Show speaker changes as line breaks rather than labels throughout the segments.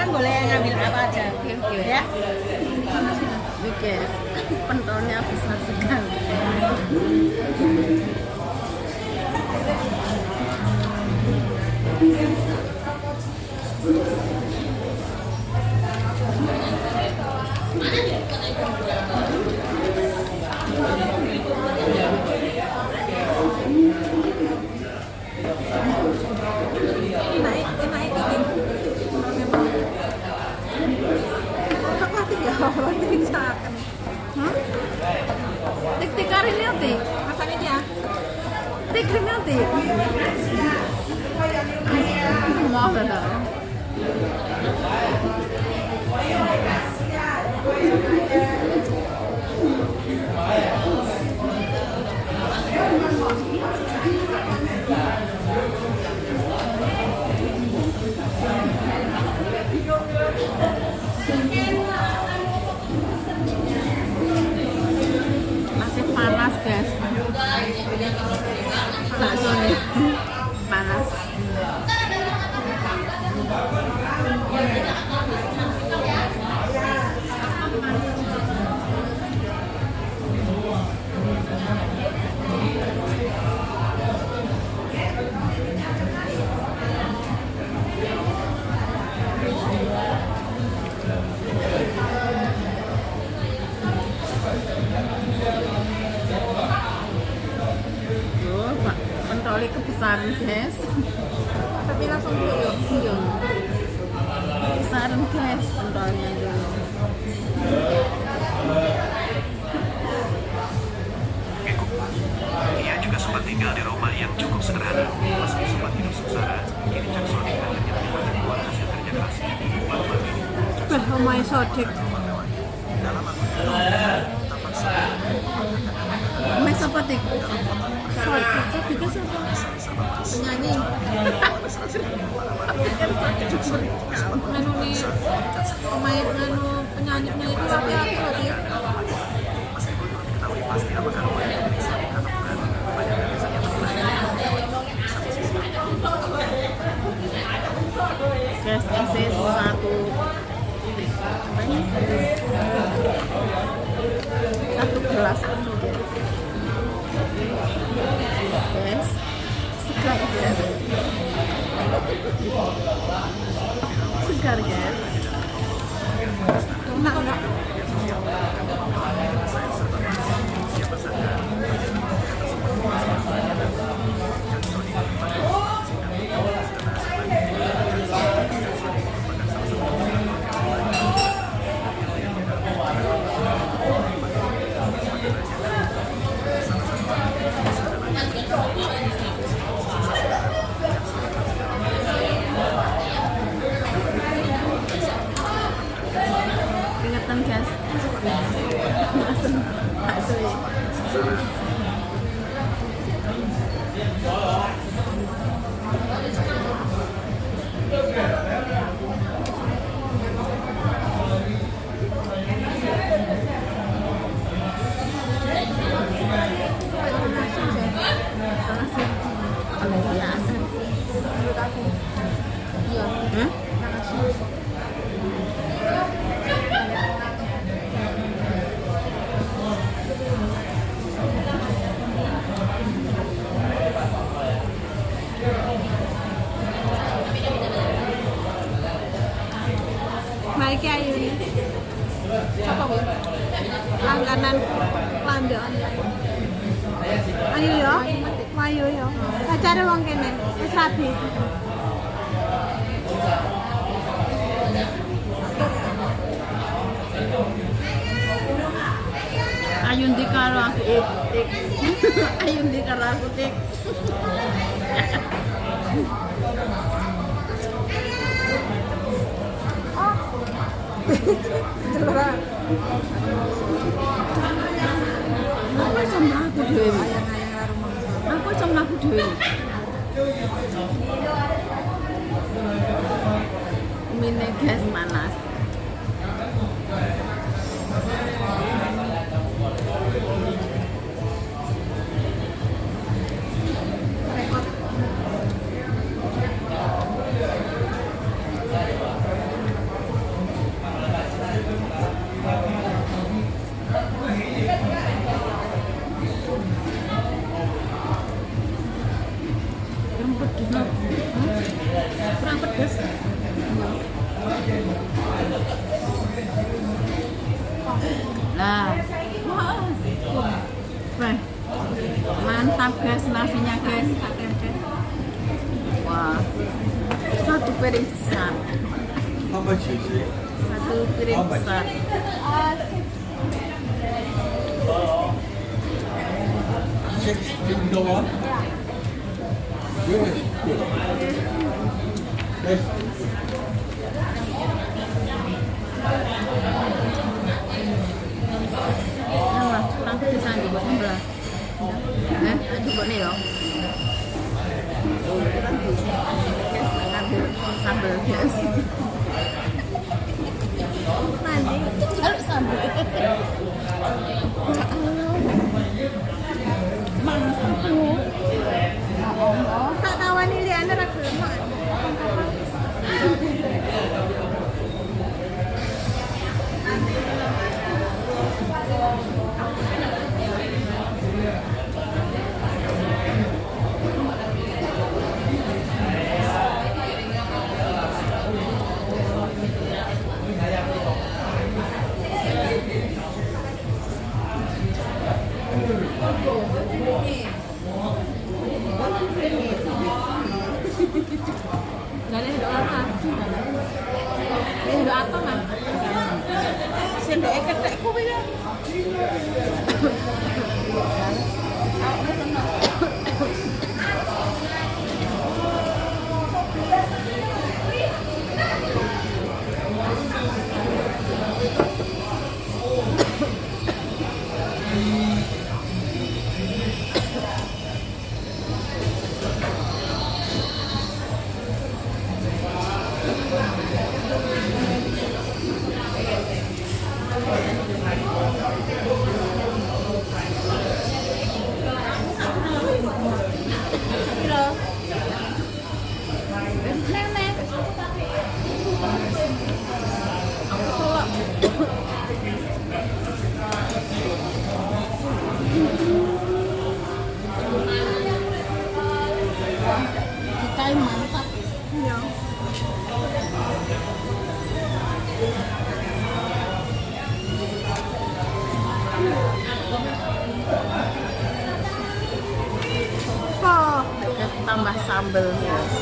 teman-teman boleh ngambil apa aja.
Oke.
Ya.
Oke. Pentolnya besar sekali.
Naik apa tiga orang disakan.
Tik kari nanti.
Masanya dia.
Tik nanti. Mau dah. Masih panas guys, baksonya panas. Tuh, Pak, pentolnya kebesaran guys.
Tapi langsung dulu.
Iya. Kebesaran guys pentolnya dulu.
Ia juga sempat tinggal di rumah yang cukup sederhana. Meski sempat hidup sengsara, kini Cak Sodik akhirnya menikmati buah hasil kerja kerasnya. Malam ini,
Omai Sodik.
dalam akun tampak
Mes apa tik?
Sodik itu siapa? Penyanyi. Nganu nih, Omai nganu penyanyi itu laki-laki berarti.
meskipun belum diketahui pasti apakah rumah ini bisa atau bukan. Banyak dari saja
Guys, isi satu apa ini? Satu gelas guys, segar guys, segar guys.
Enak enggak?
Ingetan guys, asli. Ya.
Iya. Baik ya Ayu ini. Apa bu? Langganan Lando online. Ayu ya, Ayu ya. Acara wong kene, wis rabi.
Ayun di karo aku tik. Ayun di karo aku tik.
Celera.
Apa sama aku dhewe?
Ayang-ayang karo mangsa.
Apa sama aku dhewe? Mine guys panas. Lah. Wah. Mantap guys nasinya guys. Wah. Satu piring besar.
How much is it?
Satu piring besar.
$6. Good. Yes.
Nah, tangkap bisa dibuat sebelah. Coba nih loh. Ngambil sambal guys.
Nanti
Harus sambal.
tak tahu nih dia anda nak lemak. Gak ada doa kan? Ini doa apa kan? Sendok ketek ku bila.
Ikan mantap.
Ya. Oh,
Tambah sambal guys.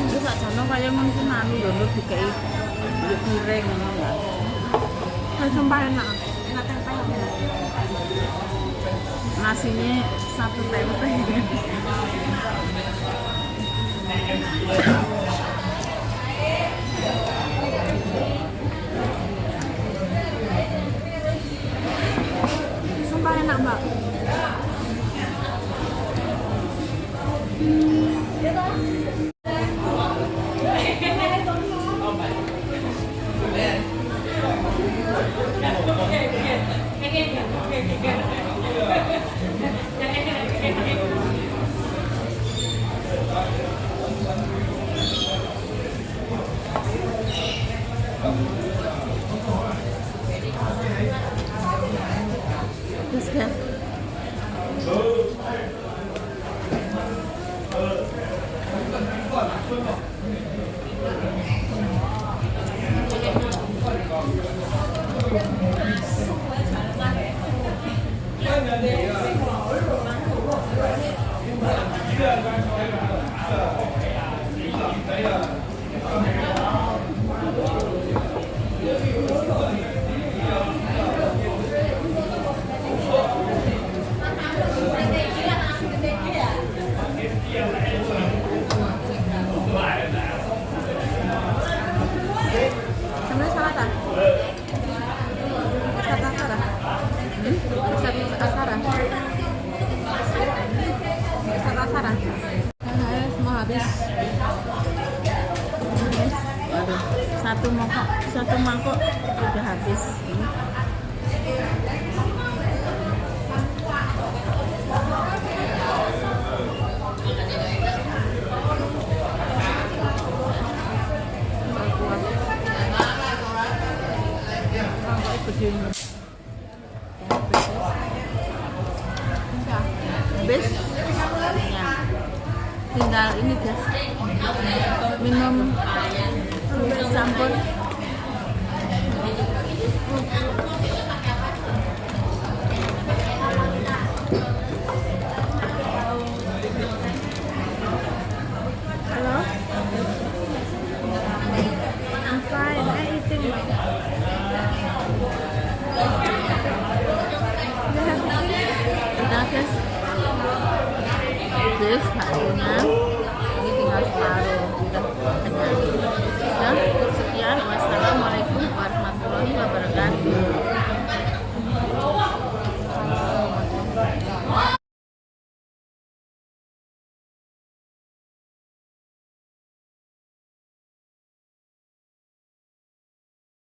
Itu sak jano kaya mungkin anu ya lu dikai piring ngono ya.
sumpah enak. Enak tempe.
Nasinya satu tempe.
Sumpah enak, Mbak.
Terus kan
Sebenarnya salah tak? Satu asara. Satu asara. Satu asara. Semua habis.
Waduh, satu mangkok sudah habis. Ini. Begini. Habis. Ya. Tinggal ini guys. Minum campur
Hello? I'm fine. I'm eating. You have to eat?
Kita guys, baksonya